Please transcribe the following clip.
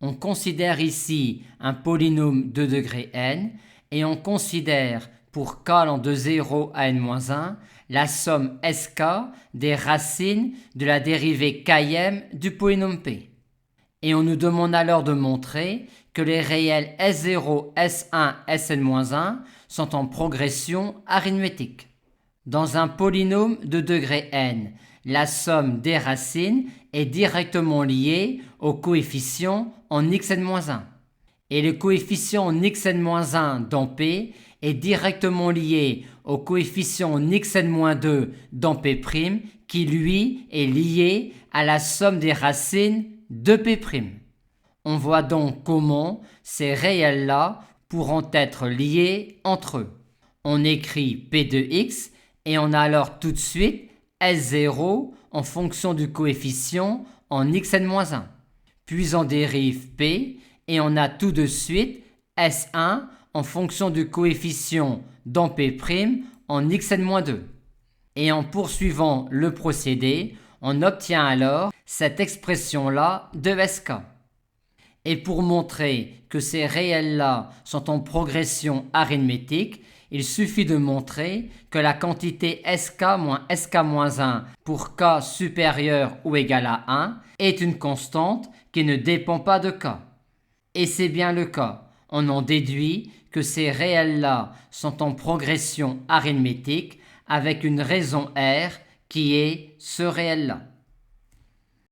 On considère ici un polynôme de degré n et on considère pour k allant de 0 à n-1 la somme sk des racines de la dérivée km du polynôme p. Et on nous demande alors de montrer que les réels S0, S1, Sn-1 sont en progression arithmétique. Dans un polynôme de degré n, la somme des racines est directement liée au coefficient en xn-1. Et le coefficient en xn-1 dans P est directement lié au coefficient en xn-2 dans P' qui lui est lié à la somme des racines de P'. On voit donc comment ces réels-là pourront être liés entre eux. On écrit P de x et on a alors tout de suite S0 en fonction du coefficient en xn-1. Puis on dérive P et on a tout de suite S1 en fonction du coefficient dans P' en xn-2. Et en poursuivant le procédé, on obtient alors cette expression-là de Sk. Et pour montrer que ces réels-là sont en progression arithmétique, il suffit de montrer que la quantité Sk moins Sk-1 pour k supérieur ou égal à 1 est une constante qui ne dépend pas de k. Et c'est bien le cas. On en déduit que ces réels-là sont en progression arithmétique avec une raison R qui est ce réel-là.